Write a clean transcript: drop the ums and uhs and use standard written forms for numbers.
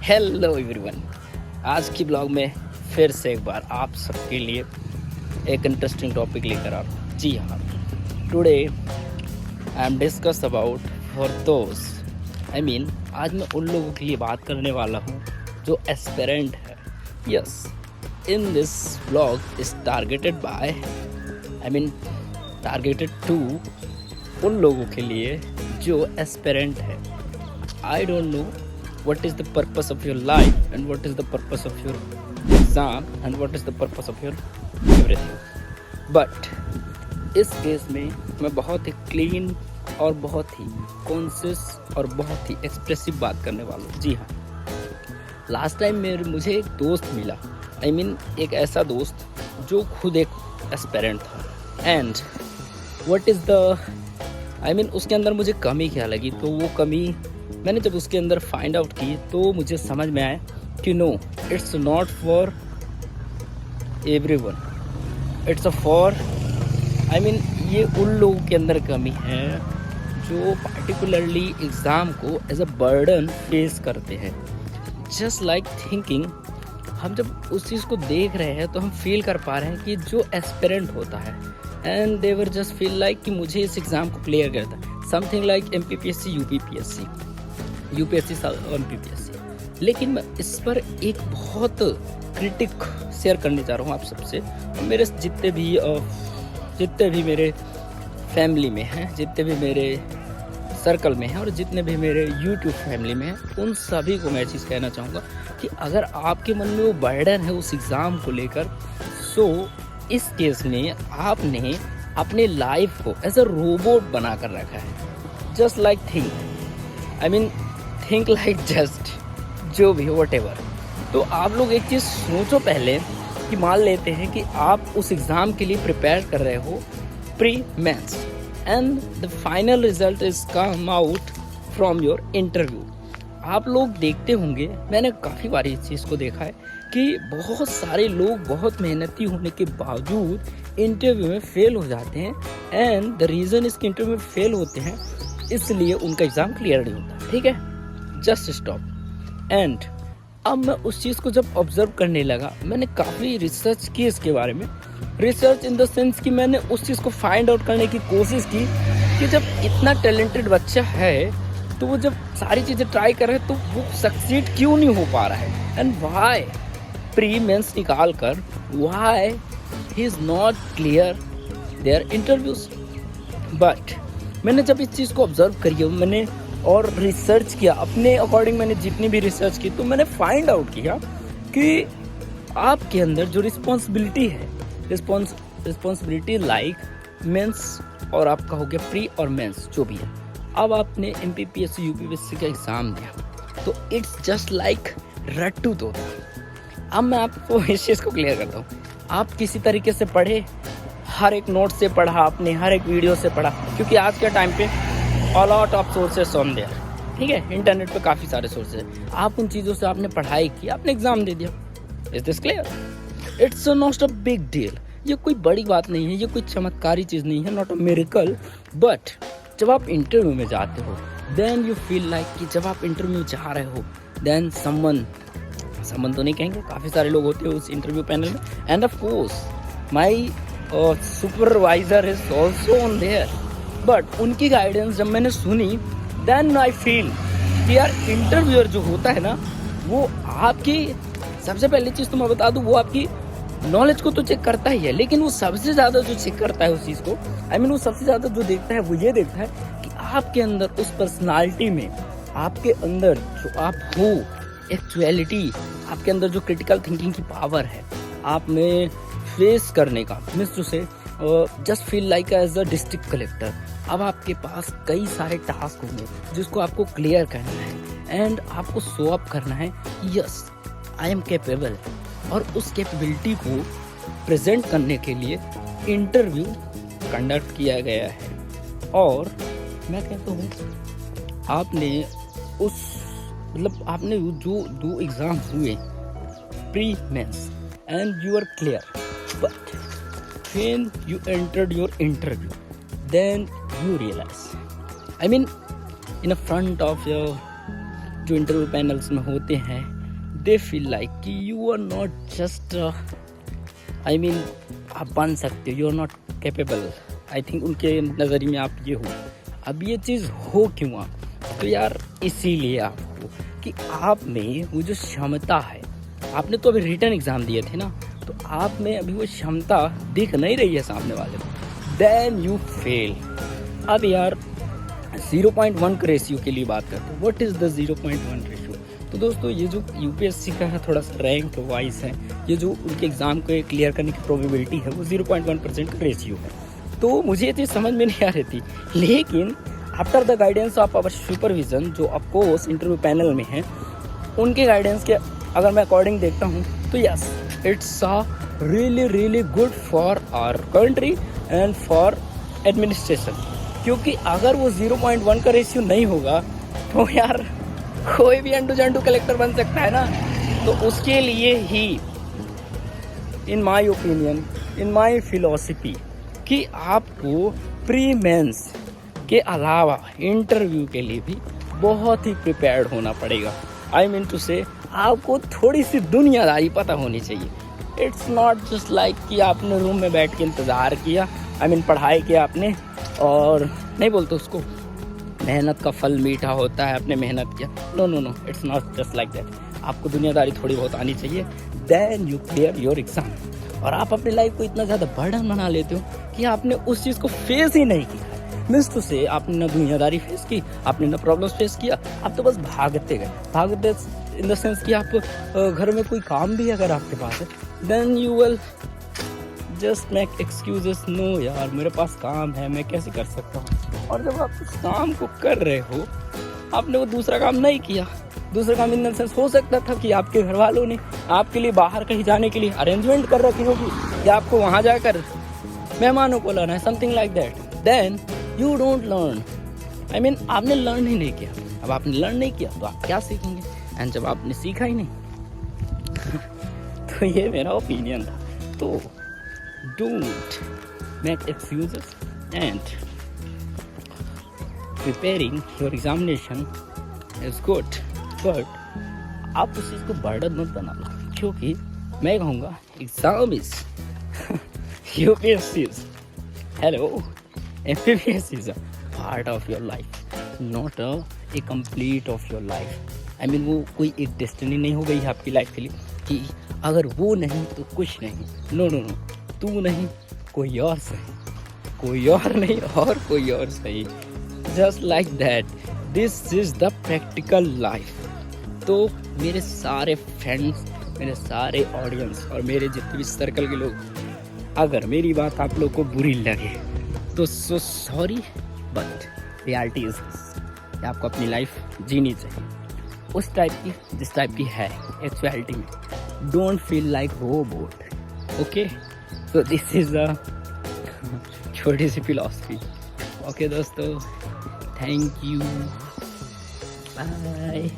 Hello everyone. आज की blog में फिर से एक बार आप सबके लिए एक इंटरेस्टिंग टॉपिक लेकर आ रहा हूँ। जी हाँ, today I am discuss about for those आज मैं उन लोगों के लिए बात करने वाला हूँ जो एस्पिरेंट है। Yes, in this blog is targeted to उन लोगों के लिए जो एस्पिरेंट है। I don't know what is the purpose of your life and what is the purpose of your exam and what is the purpose of your everything. But इस case में मैं बहुत ही क्लीन और बहुत ही कॉन्शियस और बहुत ही expressive बात करने वाला हूँ। जी हाँ, लास्ट टाइम मुझे एक दोस्त मिला। एक ऐसा दोस्त जो खुद एक एस्पिरेंट था एंड व्हाट इज़ द उसके अंदर मुझे कमी क्या लगी, तो वो कमी मैंने जब उसके अंदर फाइंड आउट की तो मुझे समझ में आया कि no, it's not for everyone, it's for ये उन लोगों के अंदर कमी है जो पार्टिकुलरली एग्ज़ाम को एज अ बर्डन फेस करते हैं। जस्ट लाइक थिंकिंग, हम जब उस चीज़ को देख रहे हैं तो हम फील कर पा रहे हैं कि जो एस्पिरेंट होता है and they were just feel like कि मुझे इस एग्ज़ाम को क्लियर करता है, something like MPPSC, UPSC, MPPSC। लेकिन मैं इस पर एक बहुत क्रिटिक शेयर करने जा रहा हूँ आप सबसे। मेरे जितने भी मेरे फैमिली में हैं, जितने भी मेरे सर्कल में हैं और जितने भी मेरे YouTube फैमिली में हैं, उन सभी को मैं चीज़ कहना चाहूँगा कि अगर आपके मन में वो बर्डन है उस एग्ज़ाम को लेकर, सो इस केस में आपने अपने लाइफ को एज अ रोबोट बना कर रखा है। Just like think like just जो भी हो व्हाटएवर। तो आप लोग एक चीज़ सोचो पहले कि मान लेते हैं कि आप उस एग्ज़ाम के लिए प्रिपेयर कर रहे हो pre mains and the final result is come out from your interview. आप लोग देखते होंगे, मैंने काफ़ी बार इस चीज़ को देखा है कि बहुत सारे लोग बहुत मेहनती होने के बावजूद इंटरव्यू में फेल हो जाते हैं एंड द रीज़न इसके इंटरव्यू में फेल होते हैं इसलिए उनका एग्ज़ाम क्लियर नहीं होता। ठीक है, जस्ट स्टॉप। एंड अब मैं उस चीज़ को जब ऑब्जर्व करने लगा, मैंने काफ़ी रिसर्च की इसके बारे में। रिसर्च इन द सेंस कि मैंने उस चीज़ को फाइंड आउट करने की कोशिश की कि जब इतना टैलेंटेड बच्चा है तो वो जब सारी चीज़ें ट्राई कर रहे हैं तो वो सक्सीड क्यों नहीं हो पा रहा है एंड वाई प्री मेंस निकाल कर why he is not clear their interviews. But मैंने जब इस चीज़ को ऑब्जर्व करी, मैंने और रिसर्च किया अपने अकॉर्डिंग, मैंने जितनी भी रिसर्च की तो मैंने फाइंड आउट किया कि आपके अंदर जो रिस्पॉन्सिबिलिटी है, रिस्पॉन्सिबिलिटी लाइक मेंस और आपका हो गया प्री और मेंस जो भी है। अब आपने MPPSC UPSC का एग्ज़ाम दिया तो इट्स जस्ट लाइक रट्टू तो। अब मैं आपको इस चीज़ को क्लियर करता हूँ। आप किसी तरीके से पढ़े, हर एक नोट से पढ़ा आपने, हर एक वीडियो से पढ़ा, क्योंकि आज के टाइम पे lot of sources on their. ठीक है, इंटरनेट पे काफ़ी सारे सोर्सेस हैं। आप उन चीज़ों से आपने पढ़ाई की, आपने एग्ज़ाम दे दिया। Is this clear? It's not a big deal. ये कोई बड़ी बात नहीं है, ये कोई चमत्कारी चीज़ नहीं है, नॉट अ मिरेकल। बट जब आप इंटरव्यू में जाते हो देन यू फील लाइक कि जब आप इंटरव्यू में जा रहे हो देन समवन तो नहीं कहेंगे, काफ़ी सारे लोग होते हैं उस इंटरव्यू पैनल में end of course my supervisor is also on their. But उनकी गाइडेंस जब मैंने सुनी देन आई फील कि यार इंटरव्यूअर जो होता है ना, वो आपकी सबसे पहली चीज़ तो मैं बता दूँ, वो आपकी नॉलेज को तो चेक करता ही है, लेकिन वो सबसे ज़्यादा जो चेक करता है उस चीज़ को, वो सबसे ज़्यादा जो देखता है वो ये देखता है कि आपके अंदर उस पर्सनालिटी में, आपके अंदर जो आप हो, एक्चुअलिटी, आपके अंदर जो क्रिटिकल थिंकिंग की पावर है, आप में फेस करने का, मीन्स से just feel like as a district collector. अब आपके पास कई सारे टास्क होंगे जिसको आपको क्लियर करना है एंड आपको शो अप करना है, यस आई एम कैपेबल। और उस कैपेबिलिटी को प्रेजेंट करने के लिए इंटरव्यू कंडक्ट किया गया है। और मैं कहता हूँ आपने आपने जो 2 एग्ज़ाम हुए pre mains and you are clear, but when you entered your interview then you realize, in a front of your जो इंटरव्यू पैनल्स में होते हैं, दे फील लाइक कि you are not just I mean आप बन सकते हो, you are not capable. I think उनके नज़रिए में आप ये हो। अब ये चीज़ हो क्यों आप? तो यार इसीलिए आपको कि आप में वो जो क्षमता है, आपने तो अभी रिटन एग्ज़ाम दिए थे ना, तो आप में अभी वो क्षमता दिख नहीं रही है सामने वाले को, देन यू फेल। अब यार 0.1 के रेशियो के लिए बात करते हैं। What is the 0.1 ratio? तो दोस्तों ये जो यूपीएससी का है थोड़ा सा रैंक वाइज है, ये जो उनके एग्ज़ाम को क्लियर करने की प्रोबेबिलिटी है वो 0.1% का रेशियो है। तो मुझे ये चीज़ समझ में नहीं आ रही थी, लेकिन after the guidance of our supervision जो ऑफकोर्स इंटरव्यू पैनल में है, उनके गाइडेंस के अगर मैं अकॉर्डिंग देखता हूँ तो yes, it's a really good for our country and for administration. क्योंकि अगर वो 0.1 का रेशियो नहीं होगा तो यार कोई भी अंडू जंडू कलेक्टर बन सकता है ना। तो उसके लिए ही in my opinion, in my philosophy, कि आपको प्री मेंस के अलावा इंटरव्यू के लिए भी बहुत ही प्रिपेयर्ड होना पड़ेगा। आई मीन टू से आपको थोड़ी सी दुनियादारी पता होनी चाहिए। इट्स नॉट जस्ट लाइक कि आपने रूम में बैठ के इंतज़ार किया, आई मीन पढ़ाई किया आपने और नहीं बोलते उसको मेहनत का फल मीठा होता है, आपने मेहनत किया। No, it's not just like that. आपको दुनियादारी थोड़ी बहुत आनी चाहिए, then you clear your exam. और आप अपनी लाइफ को इतना ज़्यादा बर्डन बना लेते हो कि आपने उस चीज़ को फेस ही नहीं किया। मीन्स टू से आपने ना दुनियादारी फेस की, आपने ना प्रॉब्लम्स फेस किया, आप तो बस भागते गए। भागते इन द सेंस कि आप घर में कोई काम भी अगर आपके पास है, then you will just make excuses, no यार मेरे पास काम है, मैं कैसे कर सकता हूँ। और जब आप उस काम को कर रहे हो, आपने वो दूसरा काम नहीं किया। दूसरा काम इन द सेंस हो सकता था कि आपके घर वालों ने आपके लिए बाहर कहीं जाने के लिए अरेंजमेंट कर रखी होगी कि आपको वहाँ जाकर मेहमानों को लाना है, something like that. Then you don't learn. I mean आपने लर्न ही नहीं किया। अब आपने लर्न नहीं किया तो आप क्या सीखेंगे? एंड जब आपने सीखा ही नहीं तो ये मेरा ओपिनियन था। तो don't make excuses and preparing your examination is good, but आप उस चीज़ को बर्डन मत बना लो। क्योंकि मैं कहूँगा exam is UPSC is hello, MBBS is a part of your life, not a complete of your life. I mean वो कोई एक डेस्टिनी नहीं हो गई है आपकी लाइफ के लिए कि अगर वो नहीं तो कुछ नहीं। नो, तू नहीं कोई और सही, कोई और नहीं और कोई और सही, just like that. This is the practical life. तो मेरे सारे फ्रेंड्स, मेरे सारे ऑडियंस और मेरे जितने भी सर्कल के लोग, अगर मेरी बात आप लोग को बुरी लगे तो so sorry, but reality is this, आपको अपनी लाइफ जीनी चाहिए उस टाइप की जिस टाइप की है एक्चुअलिटी में। Don't feel like robot, okay? So this is a छोटी सी फिलॉसफी। ओके दोस्तों, थैंक यू, बाय।